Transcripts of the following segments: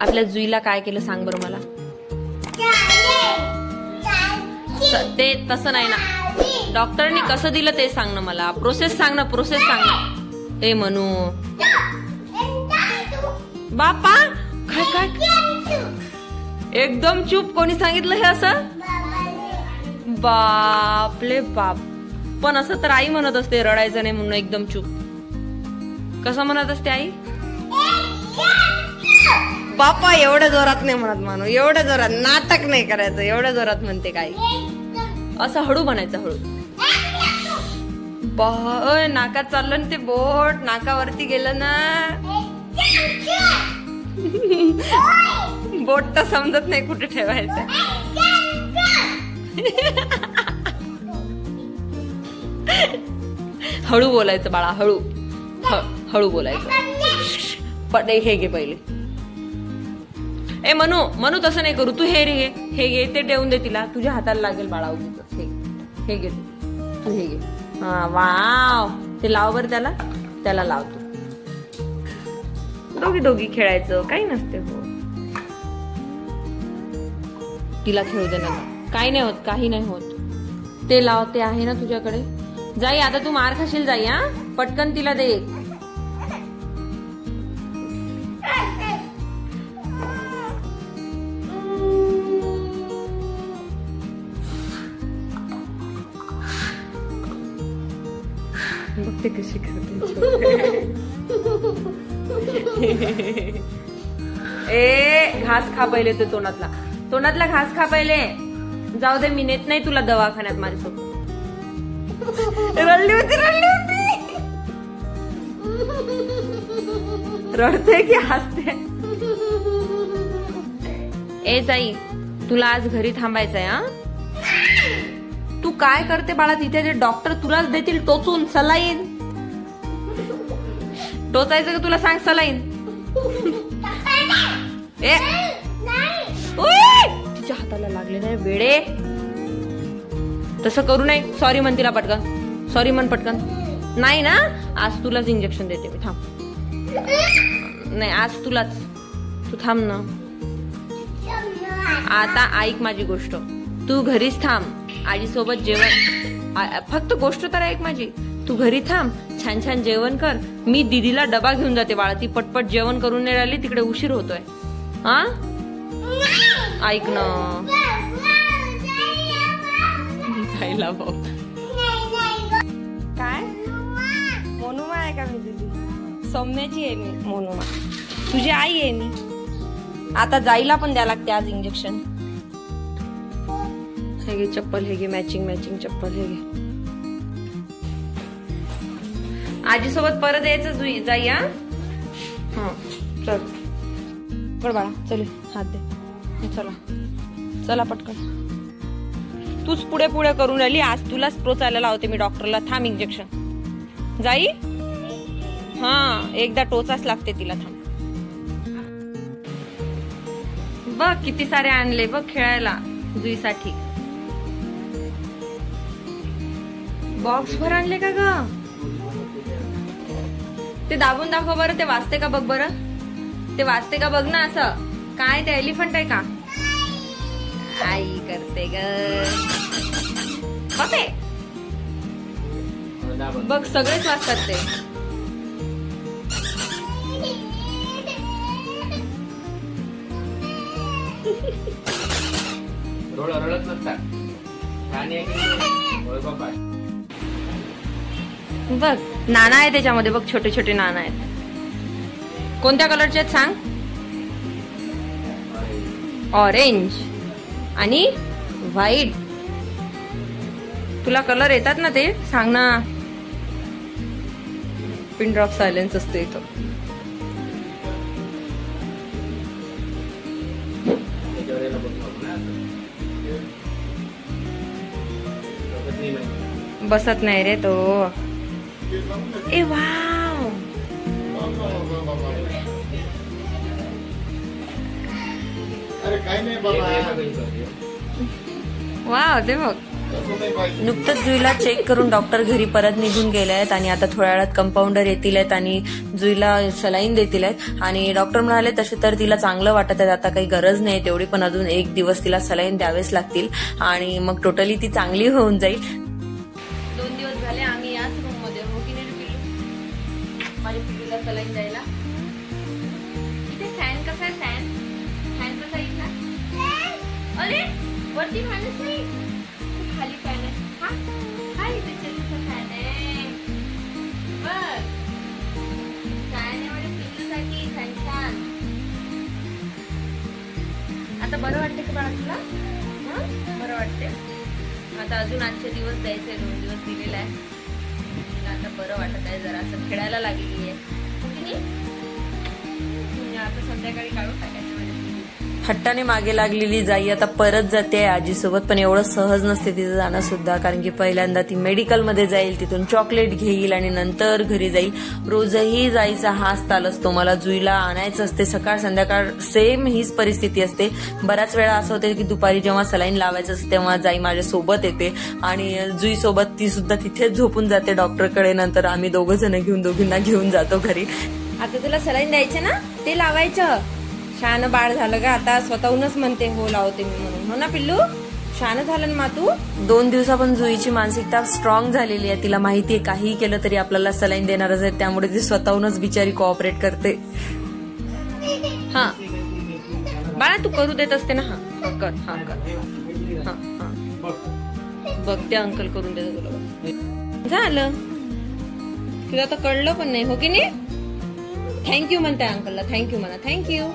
आपल्या जुईला काय केलं सांग बरं मला. ते तसं नाही ना, डॉक्टरनी कसं दिलं ते सांग ना मला. प्रोसेस सांग ना, प्रोसेस सांग ना. ए म्हणू बापा, काय काय एकदम चूप. कोणी सांगितलं हे असं? बापले बाप. पण असं तर आई म्हणत असते, रडायचं नाही म्हणून एकदम चूप. कसं म्हणत असते आई? बापा एवढ्या जोरात नाही म्हणत मानू, एवढ्या जोरात नाटक नाही करायचं, एवढ्या जोरात म्हणते काय. असं हळू म्हणायचं, हळू. नाकात चाललं ना ते बोट, नाकावरती गेलं ना. बोट तर समजत नाही कुठे ठेवायचं. हळू बोलायचं बाळा, हळू हळू बोलायचं. पण हे घे पहिले. ए मनू, मनू तसं नाही करू. तू हे रे, हे घे, ते देऊन दे तिला. तुझ्या हाताला लागेल बाळा उगीच. हे घे तू, हे घे. हा वाव, ते लाव बर त्याला, त्याला लावतो. दोघी दोघी खेळायचं, काही नसते. हो तिला खेळू दे ना, काही नाही होत, काही नाही होत. ते लाव, ते आहे ना तुझ्याकडे. जाई आता तू मार खाशील, जाई. हा पटकन तिला दे. बघते कशी करते. ए घास खा पहिले, ते तोंडातला घास खा पहिले. जाऊ दे, मी नेत नाही तुला दवाखान्यात माझ्यासोबत. रडली होती, रडली होती. रडते की हसते? ए जाई, तुला आज घरी थांबायचंय. हा तू काय करते बाळा तिथे? ते डॉक्टर तुलाच देतील टोचून सलाईन. टोचायचं का तुला? सांग सलाईन. ए तिच्या हाताला लागले नाही वेडे. तसं करू नये. सॉरी म्हण तिला पटकन, सॉरी म्हण पटकन. नाही ना, आज तुलाच इंजेक्शन देते मी. थांब. नाही आज तुलाच. तू थांब ना. आता ऐक माझी गोष्ट. तू घरीच थांब, आजीसोबत जेवण. फक्त गोष्ट तर ऐक माझी. तू घरी थांब, छान छान जेवण कर. मी दीदीला डबा घेऊन जाते बाळा. ती पटपट जेवण करून नाही राहिली, तिकडे उशीर होतोय. हा ऐक ना. जायला भाऊ काय मोनुमा आहे का? मी तुझी सौम्याची आहे. मी मोनुमा तुझी आई आहे. मी आता जायला पण द्या लागते आज इंजेक्शन. हे घे चप्पल, हे घे मॅचिंग मॅचिंग चप्पल, हे घे. आजी सोबत परत यायचं जाई. हा चल पड बाळा, चल हात दे. चला चला पटकन. तूच पुढे पुढे करून राहिली. आज तुलाच टोचायला लावते मी डॉक्टरला. थांब इंजेक्शन जाई. हा एकदा टोचाच लागते तिला. थांब. बघ किती सारे आणले बघ खेळायला जुईसाठी. बॉक्स भर आणले का ग? ते दाबून दाखव बरं. ते वाचते का बघ बरं. ते वाचते का बघ ना. असं काय ते एलिफंट आहे का? आई करते ग. बापे बघ सगळेच वाचतात ते. बघ नाना आहे त्याच्यामध्ये. बघ छोटे छोटे नाना आहेत. कोणत्या कलरचे आहेत सांग? ऑरेंज आणि व्हाईट. तुला कलर येतात ना ते सांग ना. पिन ड्रॉप सायलेन्स असते इथं. बसत नाही रे तो. ए वाव, वाव ते बघ. नुकतंच जुईला चेक करून डॉक्टर घरी परत निघून गेले आहेत आणि आता थोड्या वेळात कंपाऊंडर येतील आहेत आणि जुईला सलाईन देतील आहेत. आणि डॉक्टर म्हणाले तसे तर तिला चांगलं वाटत आहे, आता काही गरज नाही तेवढी, पण अजून 1 दिवस तिला सलाईन द्यावेच लागतील आणि मग टोटली ती चांगली होऊन जाईल. 2 दिवस झाले आम्ही याच रूम मध्ये हो की नाही पिल्लू? माझ्या पिल्लूला सलाईन द्यायला. इथे फॅन कसा आहे? फॅन कसा आहे ना? अरे वरती फॅनच नाही, खाली फॅन आहे. हा इथे फॅन आहे. बघ फॅन आहे माझ्या पिल्लूसाठी. फॅन. आता बरं वाटते का बाळा तुला? बरं वाटते. आता अजून आजचे दिवस द्यायचे, 2 दिवस दिलेला आहे. आता बरं वाटत आहे, जरा असं खेळायला लागली आहे. आता संध्याकाळी काढून टाकायचं. हट्टाने मागे लागलेली जाई आता परत जाते आजीसोबत, पण एवढं सहज नसते तिचं जाणं सुद्धा, कारण की पहिल्यांदा ती मेडिकलमध्ये जाईल, तिथून चॉकलेट घेईल आणि नंतर घरी जाईल. रोजही जायचा हाच ताल असतो. मला जुईला आणायचं असते, सकाळ संध्याकाळ सेम हीच परिस्थिती असते. बऱ्याच वेळा असं होते की दुपारी जेव्हा सलाईन लावायचं असते तेव्हा जाई माझ्या सोबत येते आणि जुई सोबत ती सुद्धा तिथेच झोपून जाते डॉक्टरकडे. नंतर आम्ही दोघींना घेऊन जातो घरी. आता तुला सलाईन द्यायचं ना, ते लावायचं. शान बाळ झालं का आता? स्वतःहूनच म्हणते हो लावते मी म्हणून. हो ना पिल्लू? शान झालं ना तू? 2 दिवसापासून जुईची मानसिकता स्ट्रॉंग झालेली आहे. तिला माहितीये काहीही केलं तरी आपल्याला सलाईन देणारच आहे, त्यामुळे ती स्वतःहूनच बिचारी कोऑपरेट करते. हा बाळा तू करू देत असते ना. हा कर. हा बघ त्या अंकल करून देतो तुला. झालं तुला तर कळलं पण नाही हो की नाही? थँक्यू म्हणते अंकलला. थँक्यू म्हणा. थँक्यू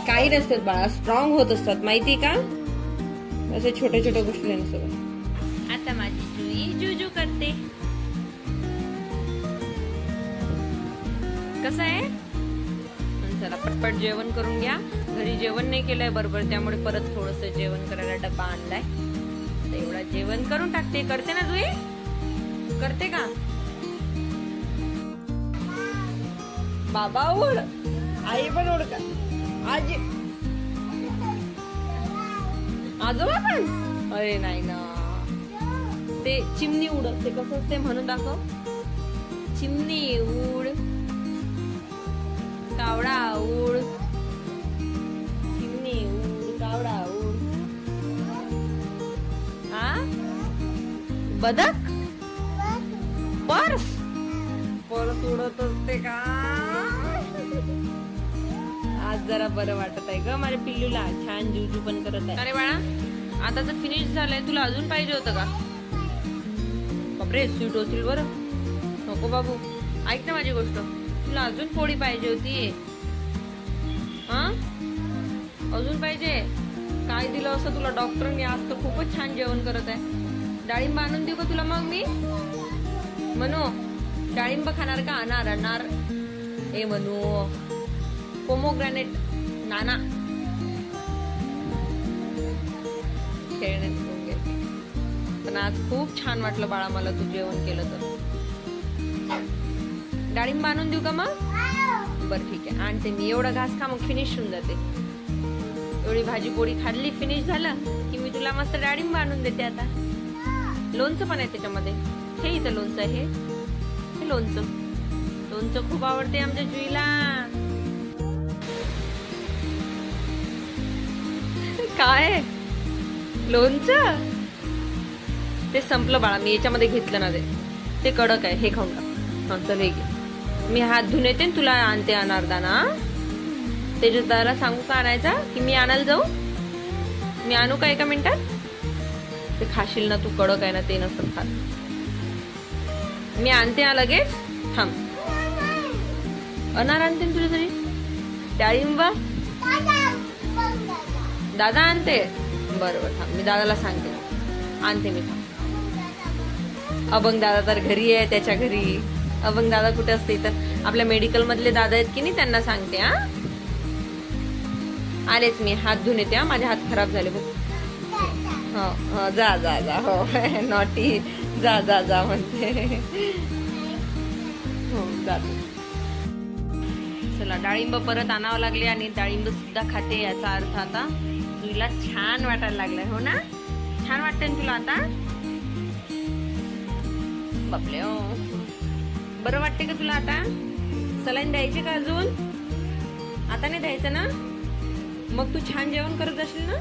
काही नसतात बाळा, स्ट्रॉंग होत असतात माहिती का? असे छोट्या छोट्या गोष्टी नसतात. आता माझी जुई जुजू करते. कसं आहे? चला पटपट जेवण करून घ्या. घरी जेवण नाही केलंय बरोबर, त्यामुळे परत थोडस जेवण करायला डब्बा आणलाय. एवढा जेवण करून टाकते. करते ना जुई? करते का? बाबा उड, आई पण उड का? आजी आजोबा पण? अरे नाही ना, ते चिमणी उडत. ते कसं असते म्हणून दाखव. चिमणी उड, कावडा उड, चिमणी उड, कावडा उड. हा बदक, पर्स उडत असते का? आज जरा बरं वाटत आहे ग माझ्या पिल्लूला. छान जुजू पण करत आहे. अरे बाळा आता तर फिनिश झालंय, तुला अजून पाहिजे होतं का? बापरे स्वीट होतील बरं. नको बाबू, ऐक ना माझी गोष्ट, तुला अजून पोळी पाहिजे होती. हा अजून पाहिजे? काय दिलं असं तुला डॉक्टरने? आज तर खूपच छान जेवण करत आहे. डाळिंब आणून देऊ का तुला मग मी? म्हणू डाळिंब खाणार का? अनार. ए म्हणू पोमोग्रॅनेट, नाना खेळण्यात. पण आज खूप छान वाटलं बाळा मला तू जेवण केलं तर. डाळिंब आणून देऊ का मग? बरं ठीक आहे आणते मी. एवढा घास खा मग फिनिश होऊन जाते. एवढी भाजी पोळी खाल्ली फिनिश झालं की मी तुला मस्त डाळिंब आणून देते. आता लोणचं पण आहे त्याच्यामध्ये. हे इथं लोणचं आहे. हे लोणचं खूप आवडते आमच्या जुईला. काय लोणचं? ते संपलं बाळा, मी याच्यामध्ये घेतलं ना ते कडक आहे. हे खाऊन टाक. हा चल हे घे. मी हात धुवून येते तुला आणते अनारदाना. त्याच्या दादाला सांगू का आणायचा की मी आणायला जाऊ? मी आणू का 1 मिनिटात? ते खाशील ना तू, कडक आहे ना ते नसतं खात. मी आणते ना लगेच, थांब. अनार आणते तुझ्यासाठी. डाळिंब दादा आणते. बरोबर थांब, मी दादाला सांगते. आणते मी. अभंग दादा तर घरी आहे, त्याच्या घरी. अभंग दादा कुठे असते? तर आपल्या मेडिकल मधले दादा आहेत की नाही, त्यांना सांगते. हा आलेच मी. हात धुवून येते. माझे हात खराब झाले बघ. हो जा जा जा. हो नॉटी. जा म्हणते. हो जाते. चला डाळिंब परत आणावं लागले आणि डाळिंब सुद्धा खाते. याचा अर्थ आता जुईला छान वाटायला लागलंय हो ना? छान वाटतंय ना तुला आता? बापले ओ, बरं वाटते का तुला आता? सलाईन द्यायची का अजून? आता नाही द्यायचं ना? मग तू छान जेवण करत असेल ना?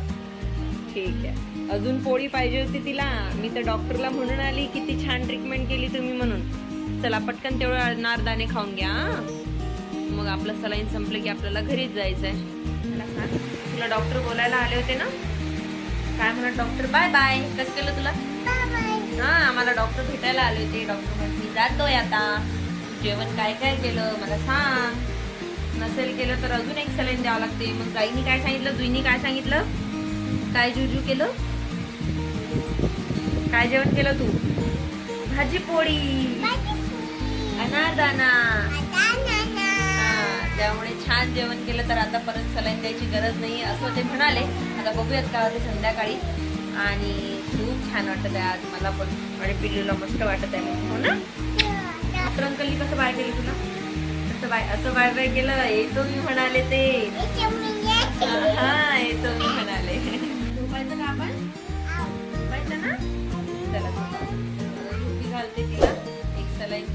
ठीक आहे. अजून पोळी पाहिजे होती तिला. मी तर डॉक्टरला म्हणून आली किती छान ट्रीटमेंट केली तुम्ही म्हणून. चला पटकन तेवढं अनारदाणे खाऊन घ्या. मग आपलं सलाईन संपलं की आपल्याला घरीच जायचंय. तुला डॉक्टर बोलायला आले होते ना? काय म्हणत डॉक्टर? Bye bye. कसं केलं तुला? हा, आम्हाला डॉक्टर भेटायला आले होते. डॉक्टर म्हणत मी जातोय आता. जेवण काय काय केलं मला सांग. नसेल केलं तर अजून एक सलाईन द्यावं लागते. मग गाईनी काय सांगितलं? जुईनी काय सांगितलं? काय जुजू केलं? काय जेवण केलं तू? भाजी पोळी, अनारदाना. त्यामुळे छान जेवण केलं तर आता परत सलाईन द्यायची गरज नाही असं ते म्हणाले. आता बघूयात का होते संध्याकाळी. आणि खूप छान वाटत आहे आज मला पण. आणि पिल्लूला मस्त वाटत आहे हो ना? डॉक्टर अंकलनी कसं बाय केलं तुला? असं बाय बाय केलं. येतो मी म्हणाले ते. हा, येतो मी म्हणाले. झोपायचं का आपण? झोपायचं ना? चला झोपी घालते तिला. एक सलाईन